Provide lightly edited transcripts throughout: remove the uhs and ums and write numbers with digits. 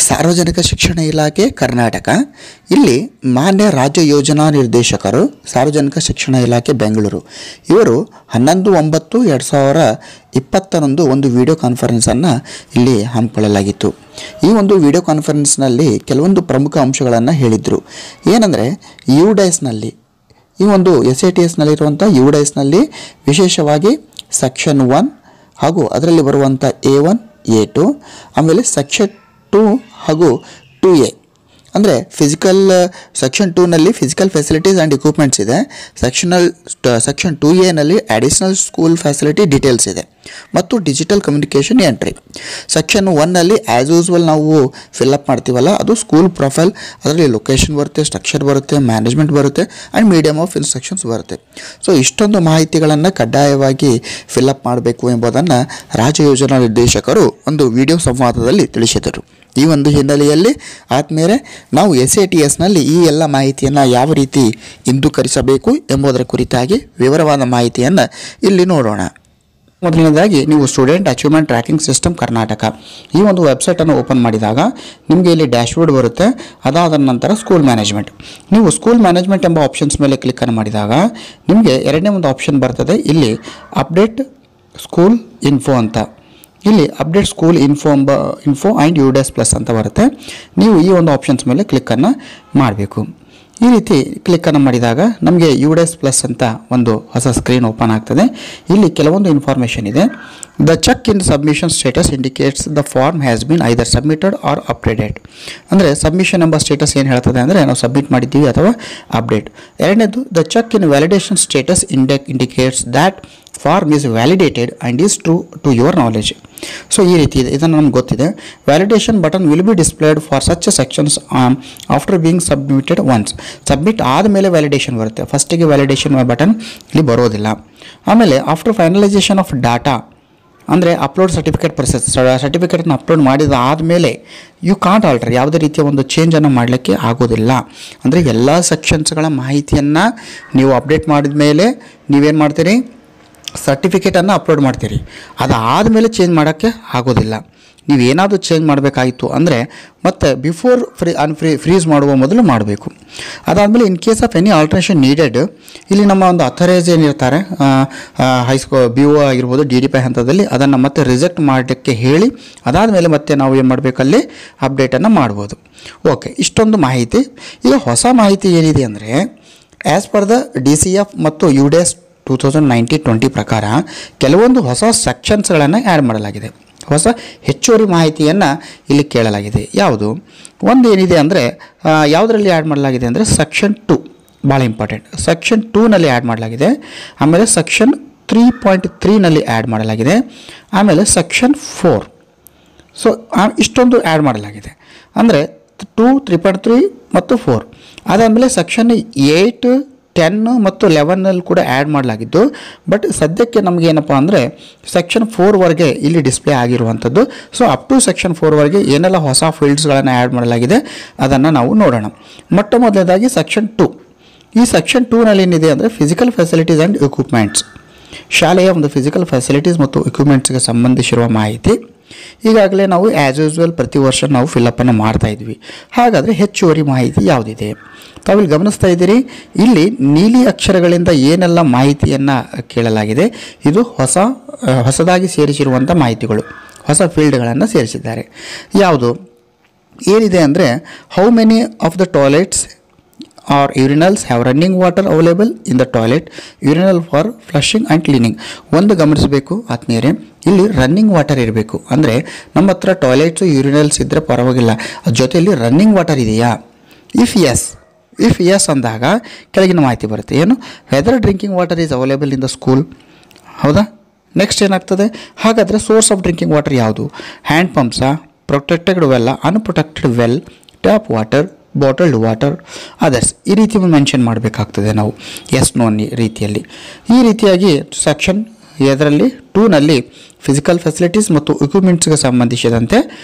ಸಾರ್ವಜನಿಕ ಶಿಕ್ಷಣ ಇಲಾಖೆ ಕರ್ನಾಟಕ ಇಲ್ಲಿ ಮಾನ್ಯ ರಾಜ್ಯ ಯೋಜನಾ ನಿರ್ದೇಶಕರು ಸಾರ್ವಜನಿಕ ಶಿಕ್ಷಣ ಇಲಾಖೆ ಬೆಂಗಳೂರು ಇವರು 11/9/2020 ಒಂದು ವಿಡಿಯೋ ಕಾನ್ಫರೆನ್ಸನ್ನು ಇಲ್ಲಿ ಹಮ್ಮಿಕೊಳ್ಳಲಾಗಿತ್ತು। ಈ ಒಂದು ವಿಡಿಯೋ ಕಾನ್ಫರೆನ್ಸ್ನಲ್ಲಿ ಕೆಲವೊಂದು ಪ್ರಮುಖ ಅಂಶಗಳನ್ನು ಹೇಳಿದರು। ಏನಂದರೆ ಯುಡೈಸ್ನಲ್ಲಿ ಈ ಒಂದು SATSನಲ್ಲಿರುವಂಥ ಯುಡೈಸ್ನಲ್ಲಿ ವಿಶೇಷವಾಗಿ ಸೆಕ್ಷನ್ 1 ಹಾಗೂ ಅದರಲ್ಲಿ ಬರುವಂಥ A1 A2 ಆಮೇಲೆ ಸೆಕ್ಷನ್ 2 ಹಾಗೂ 2A ಅಂದರೆ ಫಿಸಿಕಲ್ ಸೆಕ್ಷನ್ 2ನಲ್ಲಿ ಫಿಸಿಕಲ್ ಫೆಸಿಲಿಟೀಸ್ ಆ್ಯಂಡ್ ಎಕ್ವಿಪ್ಮೆಂಟ್ಸ್ ಇದೆ। Section 2A additional school facility details ಇದೆ ಮತ್ತು ಡಿಜಿಟಲ್ ಕಮ್ಯುನಿಕೇಷನ್ ಎಂಟ್ರಿ। ಸೆಕ್ಷನ್ 1ನಲ್ಲಿ ಆ್ಯಸ್ ಯೂಸ್ವಲ್ ನಾವು ಫಿಲ್ಅಪ್ ಮಾಡ್ತೀವಲ್ಲ ಅದು ಸ್ಕೂಲ್ ಪ್ರೊಫೈಲ್, ಅದರಲ್ಲಿ ಲೊಕೇಶನ್ ಬರುತ್ತೆ, ಸ್ಟ್ರಕ್ಚರ್ ಬರುತ್ತೆ, ಮ್ಯಾನೇಜ್ಮೆಂಟ್ ಬರುತ್ತೆ ಆ್ಯಂಡ್ ಮೀಡಿಯಮ್ ಆಫ್ ಇನ್ಸ್ಟ್ರಕ್ಷನ್ಸ್ ಬರುತ್ತೆ। ಸೊ ಇಷ್ಟೊಂದು ಮಾಹಿತಿಗಳನ್ನು ಕಡ್ಡಾಯವಾಗಿ ಫಿಲ್ಅಪ್ ಮಾಡಬೇಕು ಎಂಬುದನ್ನು ರಾಜ್ಯ ಯೋಜನಾ ನಿರ್ದೇಶಕರು ಒಂದು ವಿಡಿಯೋ ಸಂವಾದದಲ್ಲಿ ತಿಳಿಸಿದರು। ಈ ಒಂದು ಹಿನ್ನೆಲೆಯಲ್ಲಿ ಆದಮೇಲೆ ನಾವು SATSನಲ್ಲಿ ಈ ಎಲ್ಲ ಮಾಹಿತಿಯನ್ನು ಯಾವ ರೀತಿ ಇಂದೂಕರಿಸಬೇಕು ಎಂಬುದರ ಕುರಿತಾಗಿ ವಿವರವಾದ ಮಾಹಿತಿಯನ್ನು ಇಲ್ಲಿ ನೋಡೋಣ। ಮೊದಲನೇದಾಗಿ ನೀವು student achievement tracking system Karnataka ಈ ಒಂದು ವೆಬ್ಸೈಟನ್ನು ಓಪನ್ ಮಾಡಿದಾಗ ನಿಮಗೆ ಇಲ್ಲಿ ಡ್ಯಾಶ್ಬೋರ್ಡ್ ಬರುತ್ತೆ। ಅದಾದ ನಂತರ ಸ್ಕೂಲ್ ಮ್ಯಾನೇಜ್ಮೆಂಟ್, ನೀವು ಸ್ಕೂಲ್ ಮ್ಯಾನೇಜ್ಮೆಂಟ್ ಎಂಬ ಆಪ್ಷನ್ಸ್ ಮೇಲೆ ಕ್ಲಿಕ್ಕನ್ನು ಮಾಡಿದಾಗ ನಿಮಗೆ ಎರಡನೇ ಒಂದು ಆಪ್ಷನ್ ಬರ್ತದೆ, ಇಲ್ಲಿ ಅಪ್ಡೇಟ್ ಸ್ಕೂಲ್ ಇನ್ಫೋ ಅಂತ, ಇಲ್ಲಿ update school info and UDISE plus ಅಂತ ಬರುತ್ತೆ। ನೀವು ಈ ಒಂದು ಆಪ್ಷನ್ಸ್ ಮೇಲೆ ಕ್ಲಿಕ್ಕನ್ನು ಮಾಡಬೇಕು। ಈ ರೀತಿ ಕ್ಲಿಕ್ಕನ್ನು ಮಾಡಿದಾಗ ನಮಗೆ ಯುಡೈಸ್ ಪ್ಲಸ್ ಅಂತ ಒಂದು ಹೊಸ ಸ್ಕ್ರೀನ್ ಓಪನ್ ಆಗ್ತದೆ। ಇಲ್ಲಿ ಕೆಲವೊಂದು ಇನ್ಫಾರ್ಮೇಷನ್ ಇದೆ। The check in submission status indicates the form has been either submitted or updated, ಅಂದರೆ ಸಬ್ಮಿಷನ್ ಎಂಬ ಸ್ಟೇಟಸ್ ಏನು ಹೇಳ್ತದೆ ಅಂದರೆ ನಾವು ಸಬ್ಮಿಟ್ ಮಾಡಿದ್ದೀವಿ ಅಥವಾ ಅಪ್ಡೇಟ್। ಎರಡನೇದು the check in validation status indicates that form is validated and is true to your knowledge. So ಈ ರೀತಿ ಇದೆ, ಇದನ್ನು ನಮ್ಗೆ ಗೊತ್ತಿದೆ। Validation button will be displayed for such sections after being submitted once, submit ಆದಮೇಲೆ validation ಬರುತ್ತೆ, ಫಸ್ಟಿಗೆ validation button ಇಲ್ಲಿ ಬರೋದಿಲ್ಲ। ಆಮೇಲೆ ಆಫ್ಟರ್ ಫೈನಲೈಸೇಷನ್ ಆಫ್ ಡಾಟಾ ಅಂದರೆ ಅಪ್ಲೋಡ್ ಸರ್ಟಿಫಿಕೇಟ್ ಪ್ರೊಸೆಸ್, ಸರ್ಟಿಫಿಕೇಟನ್ನು ಅಪ್ಲೋಡ್ ಮಾಡಿದ ಆದಮೇಲೆ ಯು ಕಾಂಟ್ ಆಲ್ಟರ್, ಯಾವುದೇ ರೀತಿಯ ಒಂದು ಚೇಂಜನ್ನು ಮಾಡಲಿಕ್ಕೆ ಆಗೋದಿಲ್ಲ। ಅಂದರೆ ಎಲ್ಲ ಸೆಕ್ಷನ್ಸ್ಗಳ ಮಾಹಿತಿಯನ್ನು ನೀವು ಅಪ್ಡೇಟ್ ಮಾಡಿದ ಮೇಲೆ ನೀವೇನು ಮಾಡ್ತೀರಿ, ಸರ್ಟಿಫಿಕೇಟನ್ನು ಅಪ್ಲೋಡ್ ಮಾಡ್ತೀರಿ, ಅದಾದಮೇಲೆ ಚೇಂಜ್ ಮಾಡೋಕ್ಕೆ ಆಗೋದಿಲ್ಲ। ನೀವೇನಾದರೂ ಚೇಂಜ್ ಮಾಡಬೇಕಾಗಿತ್ತು ಅಂದರೆ ಮತ್ತೆ ಬಿಫೋರ್ ಫ್ರೀಸ್ ಮಾಡುವ ಮೊದಲು ಮಾಡಬೇಕು। ಅದಾದಮೇಲೆ in case of any alteration needed, ಇಲ್ಲಿ ನಮ್ಮ ಒಂದು ಅಥರೈಸ್ ಏನಿರ್ತಾರೆ ಹೈಸ್ಕೂಲ್ BO ಆಗಿರ್ಬೋದು DDP ಹಂತದಲ್ಲಿ ಅದನ್ನು ಮತ್ತೆ ರಿಜೆಕ್ಟ್ ಮಾಡಲಿಕ್ಕೆ ಹೇಳಿ ಅದಾದಮೇಲೆ ಮತ್ತೆ ನಾವು ಏನು ಮಾಡಬೇಕಲ್ಲಿ ಅಪ್ಡೇಟನ್ನು ಮಾಡ್ಬೋದು। ಓಕೆ, ಇಷ್ಟೊಂದು ಮಾಹಿತಿ। ಈಗ ಹೊಸ ಮಾಹಿತಿ ಏನಿದೆ ಅಂದರೆ ಆ್ಯಸ್ ಪರ್ ದ DCF ಮತ್ತು ಯುಡೈಸ್ 2019-20 ಪ್ರಕಾರ ಕೆಲವೊಂದು ಹೊಸ ಸೆಕ್ಷನ್ಸ್ಗಳನ್ನು ಆ್ಯಡ್ ಮಾಡಲಾಗಿದೆ, ಹೊಸ ಹೆಚ್ಚುವರಿ ಮಾಹಿತಿಯನ್ನು ಇಲ್ಲಿ ಕೇಳಲಾಗಿದೆ। ಯಾವುದು ಒಂದು ಏನಿದೆ ಅಂದರೆ ಯಾವುದರಲ್ಲಿ ಆ್ಯಡ್ ಮಾಡಲಾಗಿದೆ ಅಂದರೆ ಸೆಕ್ಷನ್ 2 ಭಾಳ ಇಂಪಾರ್ಟೆಂಟ್, ಸೆಕ್ಷನ್ 2ನಲ್ಲಿ ಆ್ಯಡ್ ಮಾಡಲಾಗಿದೆ, ಆಮೇಲೆ ಸೆಕ್ಷನ್ 3.3ನಲ್ಲಿ ಆ್ಯಡ್ ಮಾಡಲಾಗಿದೆ, ಆಮೇಲೆ ಸೆಕ್ಷನ್ 4। ಸೊ ಇಷ್ಟೊಂದು ಆ್ಯಡ್ ಮಾಡಲಾಗಿದೆ ಅಂದರೆ 2, 3.3 ಮತ್ತು 4। ಅದಾದಮೇಲೆ ಸೆಕ್ಷನ್ 8, 10 ಮತ್ತು 11ನಲ್ಲಿ ಕೂಡ ಆ್ಯಡ್ ಮಾಡಲಾಗಿದ್ದು, ಬಟ್ ಸದ್ಯಕ್ಕೆ ನಮಗೇನಪ್ಪ ಅಂದರೆ ಸೆಕ್ಷನ್ 4ವರೆಗೆ ಇಲ್ಲಿ ಡಿಸ್ಪ್ಲೇ ಆಗಿರುವಂಥದ್ದು। ಸೊ ಅಪ್ ಟು ಸೆಕ್ಷನ್ 4ವರೆಗೆ ಏನೆಲ್ಲ ಹೊಸ ಫೀಲ್ಡ್ಸ್ಗಳನ್ನು ಆ್ಯಡ್ ಮಾಡಲಾಗಿದೆ ಅದನ್ನು ನಾವು ನೋಡೋಣ। ಮೊಟ್ಟ ಮೊದಲನೇದಾಗಿ ಸೆಕ್ಷನ್ 2, ಈ ಸೆಕ್ಷನ್ 2ನಲ್ಲಿ ಏನಿದೆ ಅಂದರೆ ಫಿಸಿಕಲ್ ಫೆಸಿಲಿಟೀಸ್ ಆ್ಯಂಡ್ ಎಕ್ವಿಪ್ಮೆಂಟ್ಸ್, ಶಾಲೆಯ ಒಂದು ಫಿಸಿಕಲ್ ಫೆಸಿಲಿಟೀಸ್ ಮತ್ತು ಎಕ್ವಿಪ್ಮೆಂಟ್ಸ್ಗೆ ಸಂಬಂಧಿಸಿರುವ ಮಾಹಿತಿ ಈಗಾಗಲೇ ನಾವು ಆ್ಯಸ್ ಯೂಸ್ವಲ್ ಪ್ರತಿ ವರ್ಷ ನಾವು ಫಿಲ್ಅಪ್ಪನ್ನು ಮಾಡ್ತಾ ಇದ್ವಿ। ಹಾಗಾದರೆ ಹೆಚ್ಚುವರಿ ಮಾಹಿತಿ ಯಾವುದಿದೆ ತಾವಿಲ್ಲಿ ಗಮನಿಸ್ತಾ ಇದ್ದೀರಿ, ಇಲ್ಲಿ ನೀಲಿ ಅಕ್ಷರಗಳಿಂದ ಏನೆಲ್ಲ ಮಾಹಿತಿಯನ್ನು ಕೇಳಲಾಗಿದೆ, ಇದು ಹೊಸದಾಗಿ ಸೇರಿಸಿರುವಂಥ ಮಾಹಿತಿಗಳು, ಹೊಸ ಫೀಲ್ಡ್ಗಳನ್ನು ಸೇರಿಸಿದ್ದಾರೆ। ಯಾವುದು ಏನಿದೆ ಅಂದರೆ how many of the toilets are urinals have running water available in the toilet, urinal for flushing and cleaning. ಒಂದು ಗಮನಿಸಬೇಕು ಆತ್ಮೀಯರೇ, ಇಲ್ಲಿ ರನ್ನಿಂಗ್ ವಾಟರ್ ಇರಬೇಕು, ಅಂದರೆ ನಮ್ಮ ಹತ್ರ ಟಾಯ್ಲೆಟ್ಸು ಯೂರಿನಲ್ಸ್ ಇದ್ದರೆ ಪರವಾಗಿಲ್ಲ, ಅದ್ರ ಜೊತೆಯಲ್ಲಿ ರನ್ನಿಂಗ್ ವಾಟರ್ ಇದೆಯಾ, ಇಫ್ ಎಸ್ ಅಂದಾಗ ಕೆಳಗಿನ ಮಾಹಿತಿ ಬರುತ್ತೆ, ಏನು whether drinking water is available in the school, ಹೌದಾ? ನೆಕ್ಸ್ಟ್ ಏನಾಗ್ತದೆ, ಹಾಗಾದರೆ ಸೋರ್ಸ್ ಆಫ್ ಡ್ರಿಂಕಿಂಗ್ ವಾಟರ್ ಯಾವುದು, ಹ್ಯಾಂಡ್ ಪಂಪ್ಸಾ, protected well, unprotected well, tap water, bottled water, others, ಈ ರೀತಿ ಮೆನ್ಷನ್ ಮಾಡಬೇಕಾಗ್ತದೆ ನಾವು ಎಸ್ ನೋ ರೀತಿಯಲ್ಲಿ। ಈ ರೀತಿಯಾಗಿ ಸೆಕ್ಷನ್ ಇದರಲ್ಲಿ 2ನಲ್ಲಿ ಫಿಸಿಕಲ್ ಫೆಸಿಲಿಟೀಸ್ ಮತ್ತು ಇಕ್ವಿಪ್ಮೆಂಟ್ಸ್ಗೆ ಸಂಬಂಧಿಸಿದಂತೆ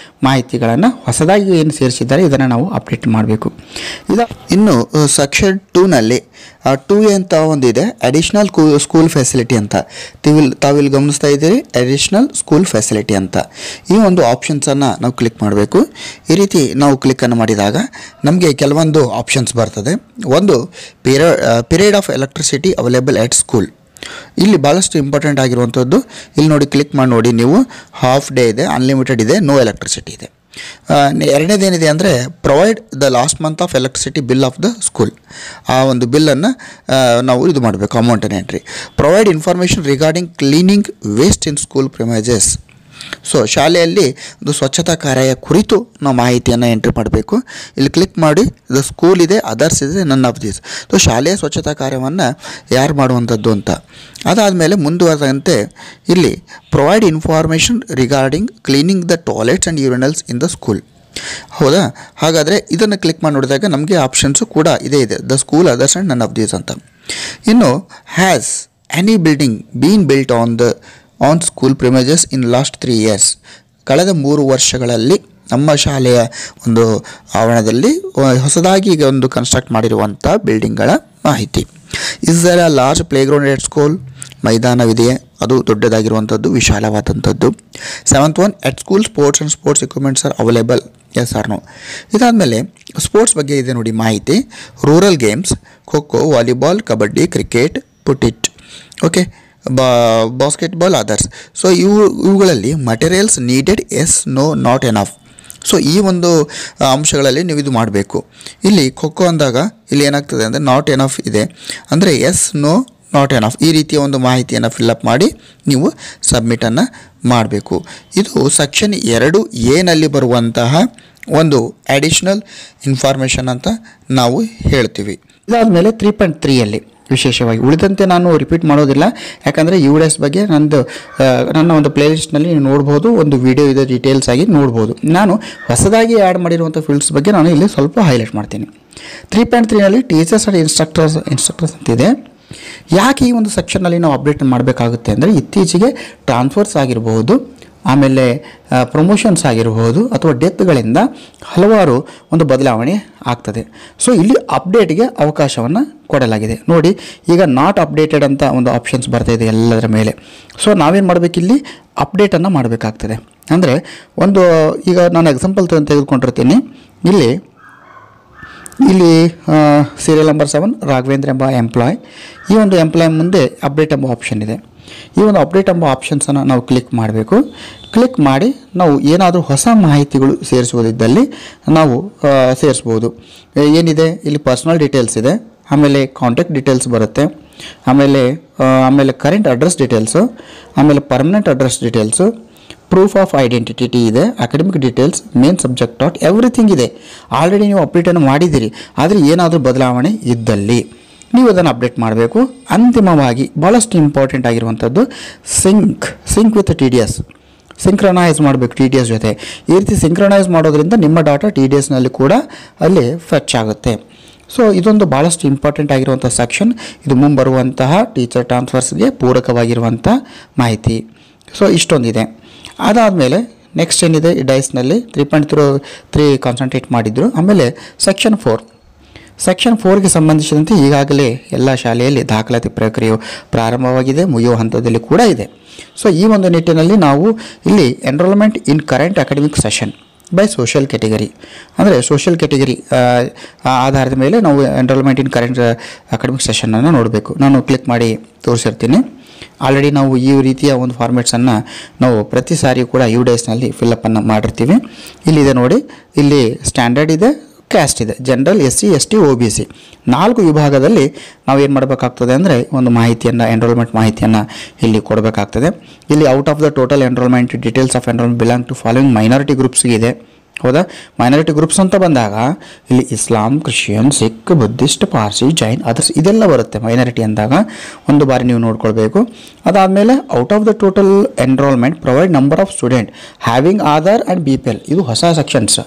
ಮಾಹಿತಿಗಳನ್ನು ಹೊಸದಾಗಿ ಏನು ಸೇರಿಸಿದ್ದಾರೆ ಇದನ್ನು ನಾವು ಅಪ್ಡೇಟ್ ಮಾಡಬೇಕು. ಇನ್ನು ಸೆಕ್ಷನ್ 2ನಲ್ಲಿ 2A ಅಂತ ಒಂದಿದೆ, ಅಡಿಷನಲ್ ಸ್ಕೂಲ್ ಫೆಸಿಲಿಟಿ ಅಂತ. ತಾವಿಲ್ಲಿ ಗಮನಿಸ್ತಾ ಇದ್ದೀರಿ, ಅಡಿಷನಲ್ ಸ್ಕೂಲ್ ಫೆಸಿಲಿಟಿ ಅಂತ. ಈ ಒಂದು ಆಪ್ಷನ್ಸನ್ನು ನಾವು ಕ್ಲಿಕ್ ಮಾಡಬೇಕು. ಈ ರೀತಿ ನಾವು ಕ್ಲಿಕ್ಕನ್ನು ಮಾಡಿದಾಗ ನಮಗೆ ಕೆಲವೊಂದು ಆಪ್ಷನ್ಸ್ ಬರ್ತದೆ. ಒಂದು period of electricity available at school. ಇಲ್ಲಿ ಭಾಳಷ್ಟು ಇಂಪಾರ್ಟೆಂಟ್ ಆಗಿರುವಂಥದ್ದು. ಇಲ್ಲಿ ನೋಡಿ, ಕ್ಲಿಕ್ ಮಾಡಿ ನೋಡಿ ನೀವು, ಹಾಫ್ ಡೇ ಇದೆ, ಅನ್ಲಿಮಿಟೆಡ್ ಇದೆ, ನೋ ಎಲೆಕ್ಟ್ರಿಸಿಟಿ ಇದೆ. ಎರಡನೇದೇನಿದೆ ಅಂದರೆ provide the last month of electricity bill of the school. ಆ ಒಂದು ಬಿಲ್ಲನ್ನು ನಾವು ಇದು ಮಾಡಬೇಕು, ಅಮೌಂಟನ್ನು entry. Provide information regarding cleaning waste in school premises. So ಶಾಲೆಯಲ್ಲಿ ಒಂದು ಸ್ವಚ್ಛತಾ ಕಾರ್ಯ ಕುರಿತು ನಾವು ಮಾಹಿತಿಯನ್ನು ಎಂಟ್ರಿ ಮಾಡಬೇಕು. ಇಲ್ಲಿ ಕ್ಲಿಕ್ ಮಾಡಿ ದ ಸ್ಕೂಲ್ ಇದೆ, ಅದರ್ಸ್ ಇದೆ, ನನ್ ಆಫ್ ದೀಸ್. ಸೊ ಶಾಲೆಯ ಸ್ವಚ್ಛತಾ ಕಾರ್ಯವನ್ನು ಯಾರು ಮಾಡುವಂಥದ್ದು ಅಂತ. ಅದಾದಮೇಲೆ ಮುಂದುವರೆದಂತೆ ಇಲ್ಲಿ provide information regarding cleaning the toilets and urinals in the school. ಹೌದಾ? ಹಾಗಾದರೆ ಇದನ್ನು ಕ್ಲಿಕ್ ಮಾಡಿ ನೋಡಿದಾಗ ನಮಗೆ ಆಪ್ಷನ್ಸು ಕೂಡ ಇದೆ, the school, others and none of these ಅಂತ. ಇನ್ನು has any building been built on school premises in last 3 years. ಕಳೆದ 3 ವರ್ಷಗಳಲ್ಲಿ ನಮ್ಮ ಶಾಲೆಯ ಒಂದು ಆವರಣದಲ್ಲಿ ಹೊಸದಾಗಿ ಈಗ ಒಂದು ಕನ್ಸ್ಟ್ರಕ್ಟ್ ಮಾಡಿರುವಂಥ ಬಿಲ್ಡಿಂಗ್ಗಳ ಮಾಹಿತಿ. Is there a large playground at school. ಮೈದಾನವಿದೆಯೇ, ಅದು ದೊಡ್ಡದಾಗಿರುವಂಥದ್ದು, ವಿಶಾಲವಾದಂಥದ್ದು. 7th one, at school sports and sports equipments are available, yes or no. ಇದಾದಮೇಲೆ ಸ್ಪೋರ್ಟ್ಸ್ ಬಗ್ಗೆ ಇದೆ ನೋಡಿ ಮಾಹಿತಿ. Rural games, kho kho, volleyball, kabaddi, cricket, ಪುಟಿಟ್, ಓಕೆ, ಬಾಸ್ಕೆಟ್ಬಾಲ್, ಅದರ್ಸ್. ಸೊ ಇವುಗಳಲ್ಲಿ materials needed, yes, no, not enough. So ಈ ಒಂದು ಅಂಶಗಳಲ್ಲಿ ನೀವು ಇದು ಮಾಡಬೇಕು. ಇಲ್ಲಿ ಖೋ ಖೋ ಅಂದಾಗ ಇಲ್ಲಿ ಏನಾಗ್ತದೆ ಅಂದರೆ ನಾಟ್ ಎನಫ್ ಇದೆ, ಅಂದರೆ ಎಸ್, ನೋ, ನಾಟ್ ಎನಫ್ ಈ ರೀತಿಯ ಒಂದು ಮಾಹಿತಿಯನ್ನು ಫಿಲ್ಲಪ್ ಮಾಡಿ ನೀವು ಸಬ್ಮಿಟನ್ನು ಮಾಡಬೇಕು. ಇದು ಸೆಕ್ಷನ್ 2A ಬರುವಂತಹ ಒಂದು ಅಡಿಷನಲ್ ಇನ್ಫಾರ್ಮೇಷನ್ ಅಂತ ನಾವು ಹೇಳ್ತೀವಿ. ಇದಾದಮೇಲೆ 3.3 ವಿಶೇಷವಾಗಿ ಉಳಿದಂತೆ ನಾನು ರಿಪೀಟ್ ಮಾಡೋದಿಲ್ಲ, ಯಾಕಂದರೆ UDS ಬಗ್ಗೆ ನನ್ನ ಒಂದು ಪ್ಲೇಲಿಸ್ಟ್ನಲ್ಲಿ ನೀವು ನೋಡ್ಬೋದು, ಒಂದು ವಿಡಿಯೋ ಇದೆ, ಡೀಟೇಲ್ಸ್ ಆಗಿ ನೋಡ್ಬೋದು. ನಾನು ಹೊಸದಾಗಿ ಆ್ಯಡ್ ಮಾಡಿರುವಂಥ ಫೀಲ್ಡ್ಸ್ ಬಗ್ಗೆ ನಾನು ಇಲ್ಲಿ ಸ್ವಲ್ಪ ಹೈಲೈಟ್ ಮಾಡ್ತೀನಿ. 3.3 ಟೀಚರ್ಸ್ ಆ್ಯಂಡ್ ಇನ್ಸ್ಟ್ರಕ್ಟರ್ಸ್ ಅಂತಿದೆ. ಯಾಕೆ ಈ ಒಂದು ಸೆಕ್ಷನ್ನಲ್ಲಿ ನಾವು ಅಪ್ಡೇಟ್ ಮಾಡಬೇಕಾಗುತ್ತೆ ಅಂದರೆ ಇತ್ತೀಚೆಗೆ ಟ್ರಾನ್ಸ್ಫರ್ಸ್ ಆಗಿರಬಹುದು, ಆಮೇಲೆ ಪ್ರಮೋಷನ್ಸ್ ಆಗಿರಬಹುದು, ಅಥವಾ ಡೆತ್ಗಳಿಂದ ಹಲವಾರು ಒಂದು ಬದಲಾವಣೆ ಆಗ್ತದೆ. ಸೊ ಇಲ್ಲಿ ಅಪ್ಡೇಟ್ಗೆ ಅವಕಾಶವನ್ನು ಕೊಡಲಾಗಿದೆ. ನೋಡಿ, ಈಗ ನಾಟ್ ಅಪ್ಡೇಟೆಡ್ ಅಂತ ಒಂದು ಆಪ್ಷನ್ಸ್ ಬರ್ತಾಯಿದೆ ಎಲ್ಲದರ ಮೇಲೆ. ಸೊ ನಾವೇನು ಮಾಡಬೇಕು, ಇಲ್ಲಿ ಅಪ್ಡೇಟನ್ನು ಮಾಡಬೇಕಾಗ್ತದೆ. ಅಂದರೆ ಒಂದು ಈಗ ನಾನು ಎಕ್ಸಾಂಪಲ್ ತೆಗೆದುಕೊಂಡಿರ್ತೀನಿ. ಇಲ್ಲಿ ಸೀರಿಯಲ್ ನಂಬರ್ 7 ರಾಘವೇಂದ್ರ ಎಂಬ ಎಂಪ್ಲಾಯ್. ಈ ಒಂದು ಎಂಪ್ಲಾಯ್ ಮುಂದೆ ಅಪ್ಡೇಟ್ ಎಂಬ ಆಪ್ಷನ್ ಇದೆ. ಈ ಒಂದು ಅಪ್ಡೇಟ್ ಎಂಬ ಆಪ್ಷನ್ಸನ್ನು ನಾವು ಕ್ಲಿಕ್ ಮಾಡಬೇಕು. ಕ್ಲಿಕ್ ಮಾಡಿ ನಾವು ಏನಾದರೂ ಹೊಸ ಮಾಹಿತಿಗಳು ಸೇರಿಸುವುದಿದ್ದಲ್ಲಿ ನಾವು ಸೇರಿಸ್ಬೋದು. ಏನಿದೆ ಇಲ್ಲಿ ಪರ್ಸನಲ್ ಡೀಟೇಲ್ಸ್ ಇದೆ, ಆಮೇಲೆ ಕಾಂಟ್ಯಾಕ್ಟ್ ಡೀಟೇಲ್ಸ್ ಬರುತ್ತೆ, ಆಮೇಲೆ ಕರೆಂಟ್ ಅಡ್ರೆಸ್ ಡೀಟೇಲ್ಸು, ಆಮೇಲೆ permanent address details, proof of identity ಇದೆ, academic details, main subject that everything ಇದೆ. ಆಲ್ರೆಡಿ ನೀವು ಅಪ್ಡೇಟನ್ನು ಮಾಡಿದ್ದೀರಿ, ಆದರೆ ಏನಾದರೂ ಬದಲಾವಣೆ ಇದ್ದಲ್ಲಿ ನೀವು ಅದನ್ನು ಅಪ್ಡೇಟ್ ಮಾಡಬೇಕು. ಅಂತಿಮವಾಗಿ ಭಾಳಷ್ಟು ಇಂಪಾರ್ಟೆಂಟ್ ಆಗಿರುವಂಥದ್ದು ಸಿಂಕ್ ವಿತ್ TDS. ಸಿಂಕ್ರನೈಸ್ ಮಾಡಬೇಕು TDS ಜೊತೆ. ಈ ರೀತಿ ಸಿಂಕ್ರನೈಸ್ ಮಾಡೋದ್ರಿಂದ ನಿಮ್ಮ ಡಾಟಾ TDSನಲ್ಲಿ ಕೂಡ ಅಲ್ಲಿ ಫೆಚ್ ಆಗುತ್ತೆ. ಸೊ ಇದೊಂದು ಭಾಳಷ್ಟು ಇಂಪಾರ್ಟೆಂಟ್ ಆಗಿರುವಂಥ ಸೆಕ್ಷನ್. ಇದು ಮುಂಬರುವಂತಹ ಟೀಚರ್ ಟ್ರಾನ್ಸ್ಫರ್ಸ್ಗೆ ಪೂರಕವಾಗಿರುವಂಥ ಮಾಹಿತಿ. ಸೊ ಇಷ್ಟೊಂದಿದೆ. ಅದಾದಮೇಲೆ ನೆಕ್ಸ್ಟ್ ಏನಿದೆ, ಈ ಡೈಸ್ನಲ್ಲಿ 3.3 ಕಾನ್ಸಂಟ್ರೇಟ್ ಮಾಡಿದ್ರು. ಆಮೇಲೆ ಸೆಕ್ಷನ್ 4ಗೆ ಸಂಬಂಧಿಸಿದಂತೆ ಈಗಾಗಲೇ ಎಲ್ಲ ಶಾಲೆಯಲ್ಲಿ ದಾಖಲಾತಿ ಪ್ರಕ್ರಿಯೆಯು ಪ್ರಾರಂಭವಾಗಿದೆ, ಮುಗಿಯುವ ಹಂತದಲ್ಲಿ ಕೂಡ ಇದೆ. ಸೊ ಈ ಒಂದು ನಿಟ್ಟಿನಲ್ಲಿ ನಾವು ಇಲ್ಲಿ enrolment in current academic session by social category, ಅಂದರೆ ಸೋಷಿಯಲ್ ಕ್ಯಾಟಗರಿ ಆಧಾರದ ಮೇಲೆ ನಾವು ಎನ್ರೋಲ್ಮೆಂಟ್ ಇನ್ ಕರೆಂಟ್ ಅಕಾಡೆಮಿಕ್ ಸೆಷನನ್ನು ನೋಡಬೇಕು. ನಾನು ಕ್ಲಿಕ್ ಮಾಡಿ ತೋರಿಸಿರ್ತೀನಿ. ಆಲ್ರೆಡಿ ನಾವು ಈ ರೀತಿಯ ಒಂದು ಫಾರ್ಮೆಟ್ಸನ್ನು ನಾವು ಪ್ರತಿ ಸಾರಿ ಕೂಡ UDSನಲ್ಲಿ ಫಿಲ್ಲಪ್ಪನ್ನು ಮಾಡಿರ್ತೀವಿ. ಇಲ್ಲಿದೆ ನೋಡಿ, ಇಲ್ಲಿ ಸ್ಟ್ಯಾಂಡರ್ಡ್ ಇದೆ, ಕ್ಯಾಸ್ಟ್ ಇದೆ, ಜನರಲ್, SC, ST, OBC 4 ವಿಭಾಗದಲ್ಲಿ ನಾವು ಏನು ಮಾಡಬೇಕಾಗ್ತದೆ ಅಂದರೆ ಒಂದು ಮಾಹಿತಿಯನ್ನು, ಎನ್ರೋಲ್ಮೆಂಟ್ ಮಾಹಿತಿಯನ್ನು ಇಲ್ಲಿ ಕೊಡಬೇಕಾಗ್ತದೆ. ಇಲ್ಲಿ out of the total enrolment details of enrolment belong to following minority ಗ್ರೂಪ್ಸ್ಗೆ ಇದೆ. ಹೌದಾ. ಮೈನಾರಿಟಿ ಗ್ರೂಪ್ಸ್ ಅಂತ ಬಂದಾಗ ಇಲ್ಲಿ Islam, Christian, Sikh, Buddhist, Parsi, Jain, others ಇದೆಲ್ಲ ಬರುತ್ತೆ ಮೈನಾರಿಟಿ ಅಂದಾಗ. ಒಂದು ಬಾರಿ ನೀವು ನೋಡ್ಕೊಳ್ಬೇಕು. ಅದಾದಮೇಲೆ out of the total enrolment provide number of student having Aadhaar and B P L. ಇದು ಹೊಸ ಸೆಕ್ಷನ್ಸ್.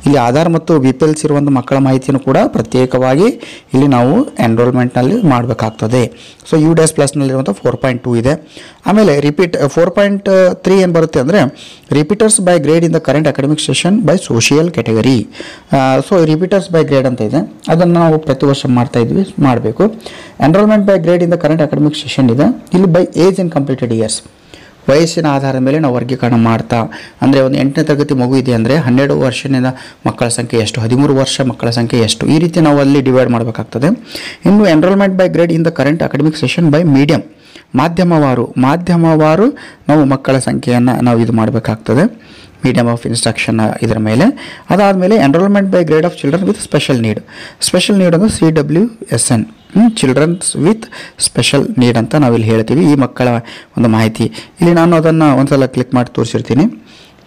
ಇಲ್ಲಿ ಆಧಾರ್ ಮತ್ತು ಬಿ ಪಿ ಎಲ್ಸ್ ಇರುವಂಥ ಮಕ್ಕಳ ಮಾಹಿತಿಯನ್ನು ಕೂಡ ಪ್ರತ್ಯೇಕವಾಗಿ ಇಲ್ಲಿ ನಾವು ಎನ್ರೋಲ್ಮೆಂಟ್ನಲ್ಲಿ ಮಾಡಬೇಕಾಗ್ತದೆ. ಸೊ UDAS+ನಲ್ಲಿರುವಂಥ 4.2 ಇದೆ. ಆಮೇಲೆ ರಿಪೀಟ್ 4.3 ಏನು ಬರುತ್ತೆ ಅಂದರೆ repeaters by grade in the current academic session by social category. So repeaters by grade ಅಂತ ಇದೆ, ಅದನ್ನು ನಾವು ಪ್ರತಿ ವರ್ಷ ಮಾಡ್ತಾ ಇದ್ವಿ, ಮಾಡಬೇಕು. Enrolment by grade in the current academic session ಇದೆ. ಇಲ್ಲಿ by age in completed years, ವಯಸ್ಸಿನ ಆಧಾರದ ಮೇಲೆ ನಾವು ವರ್ಗೀಕರಣ ಮಾಡ್ತಾ, ಅಂದರೆ ಒಂದು 8ನೇ ತರಗತಿ ಮಗು ಇದೆ ಅಂದರೆ 12 ವರ್ಷದಿಂದ ಮಕ್ಕಳ ಸಂಖ್ಯೆ ಎಷ್ಟು, 13 ವರ್ಷ ಮಕ್ಕಳ ಸಂಖ್ಯೆ ಎಷ್ಟು, ಈ ರೀತಿ ನಾವು ಅಲ್ಲಿ ಡಿವೈಡ್ ಮಾಡಬೇಕಾಗ್ತದೆ. ಇನ್ನು enrolment by grade in the current academic session by medium, ಮಾಧ್ಯಮವಾರು ನಾವು ಮಕ್ಕಳ ಸಂಖ್ಯೆಯನ್ನು ನಾವು ಇದು ಮಾಡಬೇಕಾಗ್ತದೆ, ಮೀಡಿಯಮ್ ಆಫ್ ಇನ್ಸ್ಟ್ರಕ್ಷನ್ ಇದರ ಮೇಲೆ. ಅದಾದಮೇಲೆ enrolment by grade of children with special need ಅಂದರೆ CWSN, childrens with special need ಅಂತ ನಾವಿಲ್ಲಿ ಹೇಳ್ತೀವಿ. ಈ ಮಕ್ಕಳ ಒಂದು ಮಾಹಿತಿ ಇಲ್ಲಿ ನಾನು ಅದನ್ನು ಒಂದ್ಸಲ ಕ್ಲಿಕ್ ಮಾಡಿ ತೋರಿಸಿರ್ತೀನಿ.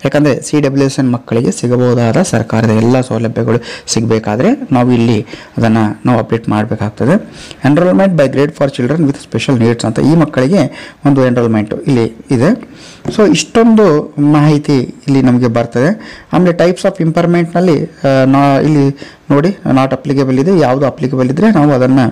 ಯಾಕಂದರೆ CWSN ಮಕ್ಕಳಿಗೆ ಸಿಗಬಹುದಾದ ಸರ್ಕಾರದ ಎಲ್ಲ ಸೌಲಭ್ಯಗಳು ಸಿಗಬೇಕಾದ್ರೆ ನಾವು ಇಲ್ಲಿ ಅದನ್ನು ನಾವು ಅಪ್ಡೇಟ್ ಮಾಡಬೇಕಾಗ್ತದೆ. Enrolment by grade for children with special needs ಅಂತ ಈ ಮಕ್ಕಳಿಗೆ ಒಂದು ಎನ್ರೋಲ್ಮೆಂಟು ಇಲ್ಲಿ ಇದೆ. ಸೊ ಇಷ್ಟೊಂದು ಮಾಹಿತಿ ಇಲ್ಲಿ ನಮಗೆ ಬರ್ತದೆ. ಆಮೇಲೆ ಟೈಪ್ಸ್ ಆಫ್ ಇಂಪರ್ಮೆಂಟ್ನಲ್ಲಿ ಇಲ್ಲಿ ನೋಡಿ ನಾಟ್ ಅಪ್ಲಿಕೇಬಲ್ ಇದೆ, ಯಾವುದು ಅಪ್ಲಿಕೇಬಲ್ ಇದ್ದರೆ ನಾವು ಅದನ್ನು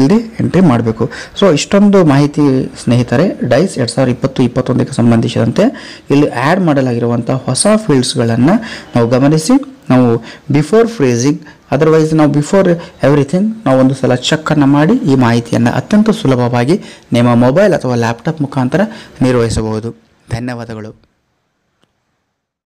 ಇಲ್ಲಿ ಎಂಟ್ರಿ ಮಾಡಬೇಕು. ಸೊ ಇಷ್ಟೊಂದು ಮಾಹಿತಿ ಸ್ನೇಹಿತರೆ ಡೈಸ್ 2020-21ಕ್ಕೆ ಸಂಬಂಧಿಸಿದಂತೆ ಇಲ್ಲಿ ಆ್ಯಡ್ ಮಾಡಲಾಗಿರುವಂಥ ಹೊಸ ಫೀಲ್ಡ್ಸ್ಗಳನ್ನು ನಾವು ಗಮನಿಸಿ, ನಾವು ಬಿಫೋರ್ ಫ್ರೇಸಿಂಗ್ ಅದರ್ವೈಸ್ ನಾವು ಬಿಫೋರ್ ಎವ್ರಿಥಿಂಗ್ ನಾವು ಒಂದು ಸಲ ಚೆಕ್ಕನ್ನು ಮಾಡಿ ಈ ಮಾಹಿತಿಯನ್ನು ಅತ್ಯಂತ ಸುಲಭವಾಗಿ ನಿಮ್ಮ ಮೊಬೈಲ್ ಅಥವಾ ಲ್ಯಾಪ್ಟಾಪ್ ಮುಖಾಂತರ ನಿರ್ವಹಿಸಬಹುದು. ಧನ್ಯವಾದಗಳು.